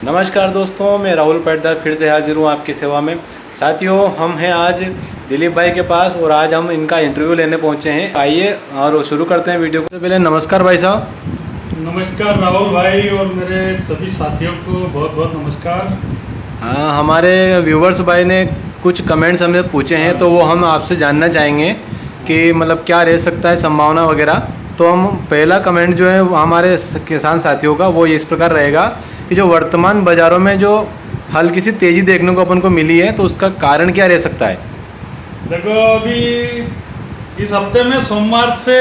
नमस्कार दोस्तों, मैं राहुल पैटदार फिर से हाजिर हूँ आपकी सेवा में। साथियों, हम हैं आज दिलीप भाई के पास और आज हम इनका इंटरव्यू लेने पहुँचे हैं। आइए और शुरू करते हैं वीडियो को। सबसे पहले नमस्कार भाई साहब। नमस्कार राहुल भाई और मेरे सभी साथियों को बहुत बहुत नमस्कार। हाँ, हमारे व्यूवर्स भाई ने कुछ कमेंट्स हमें पूछे हैं, तो वो हम आपसे जानना चाहेंगे कि मतलब क्या रह सकता है संभावना वगैरह। तो हम पहला कमेंट जो है हमारे किसान साथियों का वो इस प्रकार रहेगा कि जो वर्तमान बाज़ारों में जो हल्की सी तेज़ी देखने को अपन को मिली है, तो उसका कारण क्या रह सकता है? देखो, अभी इस हफ्ते में सोमवार से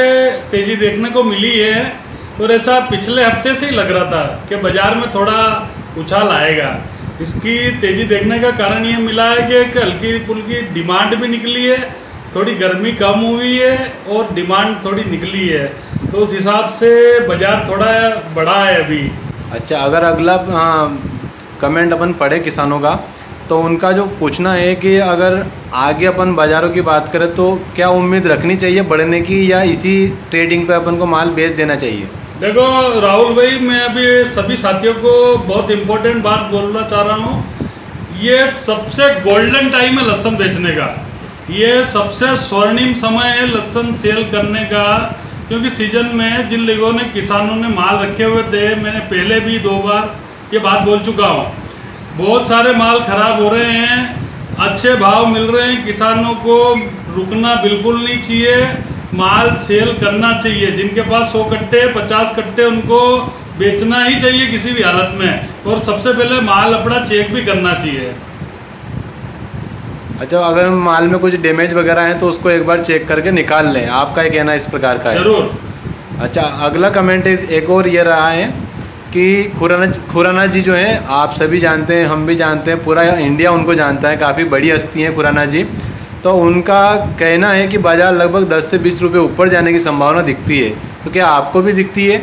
तेजी देखने को मिली है और ऐसा पिछले हफ्ते से ही लग रहा था कि बाजार में थोड़ा उछाल आएगा। इसकी तेजी देखने का कारण ये मिला है कि एक हल्की फुल्की डिमांड भी निकली है, थोड़ी गर्मी कम हुई है और डिमांड थोड़ी निकली है, तो उस हिसाब से बाजार थोड़ा बढ़ा है अभी। अच्छा, अगर अगला कमेंट अपन पढ़े किसानों का, तो उनका जो पूछना है कि अगर आगे अपन बाज़ारों की बात करें तो क्या उम्मीद रखनी चाहिए बढ़ने की, या इसी ट्रेडिंग पे अपन को माल बेच देना चाहिए? देखो राहुल भाई, मैं अभी सभी साथियों को बहुत इम्पोर्टेंट बात बोलना चाह रहा हूँ। ये सबसे गोल्डन टाइम है लहसुन बेचने का, ये सबसे स्वर्णिम समय है लहसुन सेल करने का, क्योंकि सीजन में जिन लोगों ने किसानों ने माल रखे हुए थे, मैंने पहले भी 2 बार ये बात बोल चुका हूँ, बहुत सारे माल खराब हो रहे हैं, अच्छे भाव मिल रहे हैं। किसानों को रुकना बिल्कुल नहीं चाहिए, माल सेल करना चाहिए। जिनके पास 100 कट्टे 50 कट्टे उनको बेचना ही चाहिए किसी भी हालत में, और सबसे पहले माल अपना चेक भी करना चाहिए। अच्छा, अगर माल में कुछ डैमेज वगैरह है तो उसको एक बार चेक करके निकाल लें, आपका ये कहना इस प्रकार का है? जरूर। अच्छा, अगला कमेंट एक और ये रहा है कि खुराना जी जो हैं, आप सभी जानते हैं, हम भी जानते हैं, पूरा इंडिया उनको जानता है, काफ़ी बड़ी हस्ती हैं खुराना जी। तो उनका कहना है कि बाज़ार लगभग 10 से 20 रुपये ऊपर जाने की संभावना दिखती है, तो क्या आपको भी दिखती है?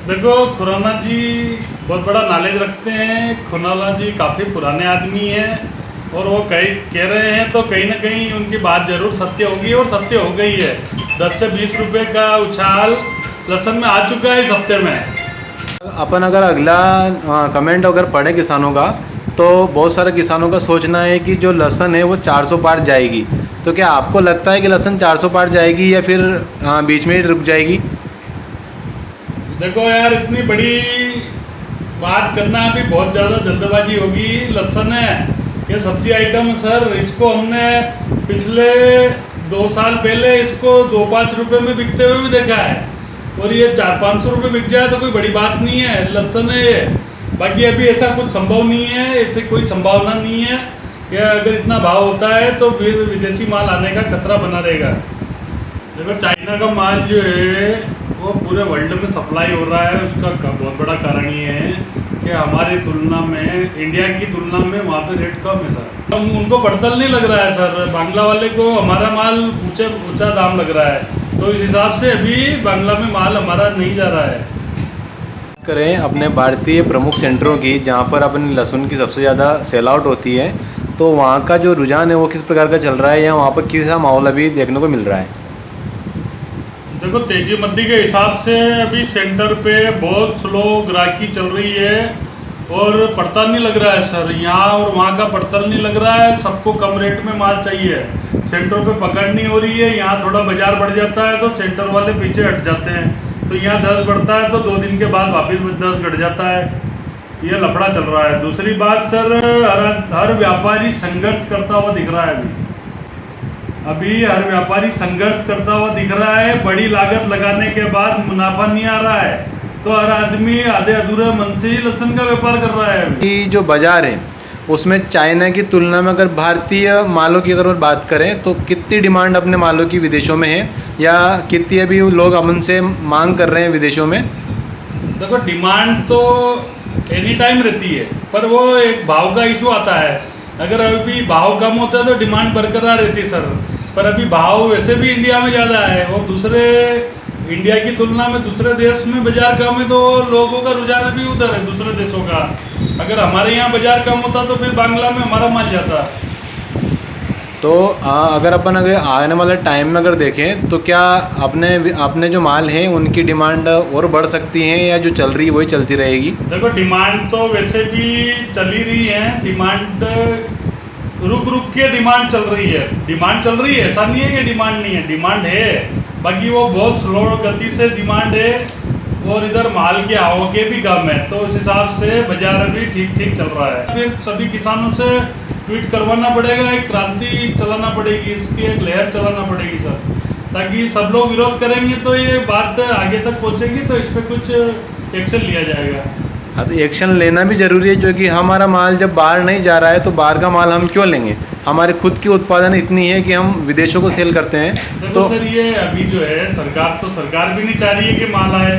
देखो, खुराना जी बहुत बड़ा नॉलेज रखते हैं। खुराना जी काफ़ी पुराने आदमी हैं और वो कह रहे हैं तो कहीं ना कहीं उनकी बात जरूर सत्य होगी, और सत्य हो गई है। 10 से 20 रुपये का उछाल लहसुन में आ चुका है इस हफ्ते में। अपन अगर अगला कमेंट अगर पढ़े किसानों का, तो बहुत सारे किसानों का सोचना है कि जो लहसुन है वो 400 पार जाएगी। तो क्या आपको लगता है कि लहसुन 400 पार जाएगी या फिर बीच में ही रुक जाएगी? देखो यार, इतनी बड़ी बात करना अभी बहुत ज़्यादा जल्दबाजी होगी। लहसुन है, ये सब्जी आइटम सर, इसको हमने पिछले 2 साल पहले इसको 2-5 रुपये में बिकते हुए भी देखा है, और ये 400-500 रुपये बिक जाए तो कोई बड़ी बात नहीं है। लहसुन है ये, बाकी अभी ऐसा कुछ संभव नहीं है, ऐसे कोई संभावना नहीं है। या अगर इतना भाव होता है तो फिर विदेशी माल आने का खतरा बना रहेगा। देखो, चाइना का माल जो है वो पूरे वर्ल्ड में सप्लाई हो रहा है, उसका बहुत बड़ा कारण ये है कि हमारी तुलना में, इंडिया की तुलना में वहाँ पे रेट कम है सर। उनको बढ़तल नहीं लग रहा है सर, बांग्ला वाले को हमारा माल ऊंचा दाम लग रहा है, तो इस हिसाब से अभी बांग्ला में माल हमारा नहीं जा रहा है। करें अपने भारतीय प्रमुख सेंटरों की, जहाँ पर अपने लहसुन की सबसे ज़्यादा सेल आउट होती है, तो वहाँ का जो रुझान है वो किस प्रकार का चल रहा है, या वहाँ पर किसा माहौल अभी देखने को मिल रहा है? देखो, तेजी मंदी के हिसाब से अभी सेंटर पे बहुत स्लो ग्राहकी चल रही है और पड़ताल नहीं लग रहा है सर। यहाँ और वहाँ का पड़ताल नहीं लग रहा है, सबको कम रेट में माल चाहिए, सेंटरों पे पकड़ नहीं हो रही है। यहाँ थोड़ा बाजार बढ़ जाता है तो सेंटर वाले पीछे हट जाते हैं, तो यहाँ 10 बढ़ता है तो 2 दिन के बाद वापस 10 घट जाता है। ये लफड़ा चल रहा है। दूसरी बात सर, हर व्यापारी संघर्ष करता हुआ दिख रहा है। अभी हर व्यापारी संघर्ष करता हुआ दिख रहा है। बड़ी लागत लगाने के बाद मुनाफा नहीं आ रहा है, तो हर आदमी आधे अधूरे मन से ही लहसुन का व्यापार कर रहा है। कि जो बाजार है उसमें चाइना की तुलना में अगर भारतीय मालों की अगर बात करें, तो कितनी डिमांड अपने मालों की विदेशों में है, या कितनी अभी लोग अपन से मांग कर रहे हैं विदेशों में? देखो, डिमांड तो एनी टाइम रहती है, पर वो एक भाव का इशू आता है। अगर अभी भाव कम होता है तो डिमांड बरकरार रहती है सर, पर अभी भाव वैसे भी इंडिया में ज़्यादा है और दूसरे इंडिया की तुलना में दूसरे देश में बाजार कम है, तो लोगों का रुझान भी उधर है दूसरे देशों का। अगर हमारे यहाँ बाजार कम होता तो फिर बांग्ला में हमारा माल जाता। तो अगर अपन अगर आने वाले टाइम में अगर देखें तो क्या अपने जो माल है उनकी डिमांड और बढ़ सकती है या जो चल रही है वही चलती रहेगी? देखो डिमांड तो वैसे भी चल ही रही है, डिमांड रुक रुक के डिमांड चल रही है, डिमांड चल रही है, ऐसा नहीं है कि डिमांड नहीं है, डिमांड है, बाकी वो बहुत स्लो गति से डिमांड है और इधर माल की आवकें भी कम है, तो उस हिसाब से बाजार भी ठीक ठीक चल रहा है। फिर सभी किसानों से ट्वीट करवाना पड़ेगा, एक क्रांति चलाना पड़ेगी, इसकी एक लहर चलाना पड़ेगी सर, ताकि सब लोग विरोध करेंगे तो ये बात आगे तक पहुंचेगी, तो इस पर कुछ एक्शन लिया जाएगा। हाँ, तो एक्शन लेना भी ज़रूरी है, जो कि हमारा माल जब बाहर नहीं जा रहा है तो बाहर का माल हम क्यों लेंगे? हमारे खुद की उत्पादन इतनी है कि हम विदेशों को सेल करते हैं। देखो सर, ये अभी जो है सरकार भी नहीं चाह रही है कि माल आए,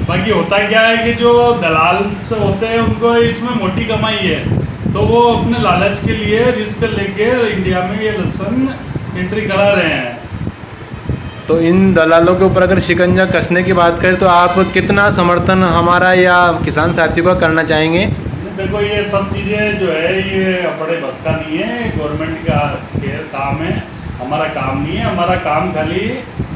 बाकी होता क्या है कि जो दलाल से होते हैं उनको इसमें मोटी कमाई है, तो वो अपने लालच के लिए रिस्क लेके इंडिया में ये लहसुन एंट्री करा रहे हैं। तो इन दलालों के ऊपर अगर शिकंजा कसने की बात करें तो आप कितना समर्थन हमारा या किसान साथियों का करना चाहेंगे? देखो ये सब चीज़ें जो है ये अपने बस का नहीं है, गवर्नमेंट का काम है, हमारा काम नहीं है। हमारा काम खाली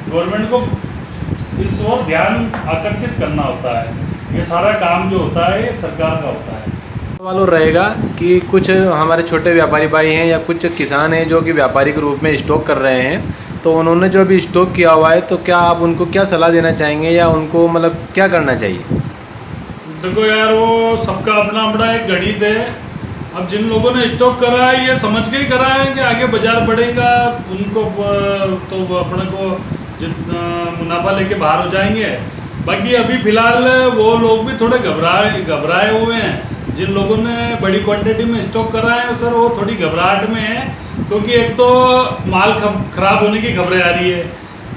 गवर्नमेंट को इस ओर ध्यान आकर्षित करना होता है, ये सारा काम जो होता है ये सरकार का होता है। सवाल और रहेगा कि कुछ हमारे छोटे व्यापारी भाई हैं या कुछ किसान हैं जो कि व्यापारी के रूप में स्टॉक कर रहे हैं, तो उन्होंने जो अभी स्टॉक किया हुआ है, तो क्या आप उनको क्या सलाह देना चाहेंगे या उनको मतलब क्या करना चाहिए? देखो यार, वो सबका अपना अपना एक गणित है। अब जिन लोगों ने स्टॉक करा है ये समझ के ही करा है कि आगे बाजार बढ़ेगा, उनको तो अपने को जितना मुनाफा लेके बाहर हो जाएंगे। बाकी अभी फिलहाल वो लोग भी थोड़े घबराए हुए हैं। जिन लोगों ने बड़ी क्वांटिटी में स्टॉक करा है सर, वो थोड़ी घबराहट में है, क्योंकि एक तो माल खराब होने की खबरें आ रही है,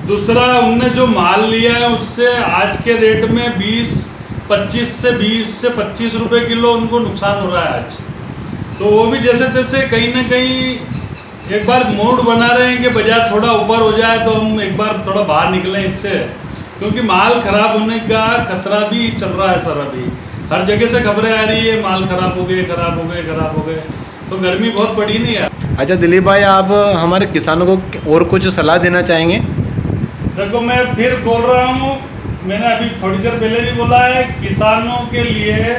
दूसरा उनने जो माल लिया है उससे आज के रेट में 20 से 25 रुपए किलो उनको नुकसान हो रहा है आज। तो वो भी जैसे तैसे कहीं ना कहीं एक बार मूड बना रहे हैं कि बाजार थोड़ा ऊपर हो जाए तो हम एक बार थोड़ा बाहर निकलें इससे, क्योंकि माल खराब होने का खतरा भी चल रहा है सर। अभी हर जगह से खबरें आ रही है माल खराब हो गए, तो गर्मी बहुत पड़ी नहीं है। अच्छा दिलीप भाई, आप हमारे किसानों को और कुछ सलाह देना चाहेंगे? देखो मैं फिर बोल रहा हूँ, मैंने अभी थोड़ी देर पहले भी बोला है, किसानों के लिए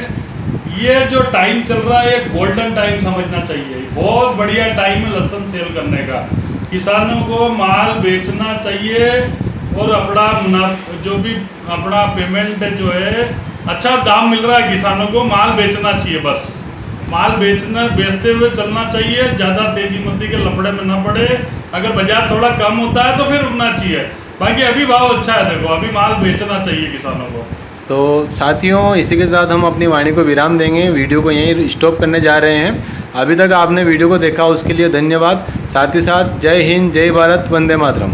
ये जो टाइम चल रहा है ये गोल्डन टाइम समझना चाहिए। बहुत बढ़िया टाइम है लहसुन सेल करने का, किसानों को माल बेचना चाहिए और अपना जो भी अपना पेमेंट जो है अच्छा दाम मिल रहा है किसानों को, माल बेचना चाहिए, बस माल बेचते हुए चलना चाहिए, ज़्यादा तेजी मंदी के लफड़े में ना पड़े। अगर बाजार थोड़ा कम होता है तो फिर रुकना चाहिए, बाकी अभी भाव अच्छा है, देखो अभी माल बेचना चाहिए किसानों को। तो साथियों, इसी के साथ हम अपनी वाणी को विराम देंगे, वीडियो को यहीं स्टॉप करने जा रहे हैं। अभी तक आपने वीडियो को देखा उसके लिए धन्यवाद। साथ ही साथ जय हिंद, जय भारत, वंदे मातरम।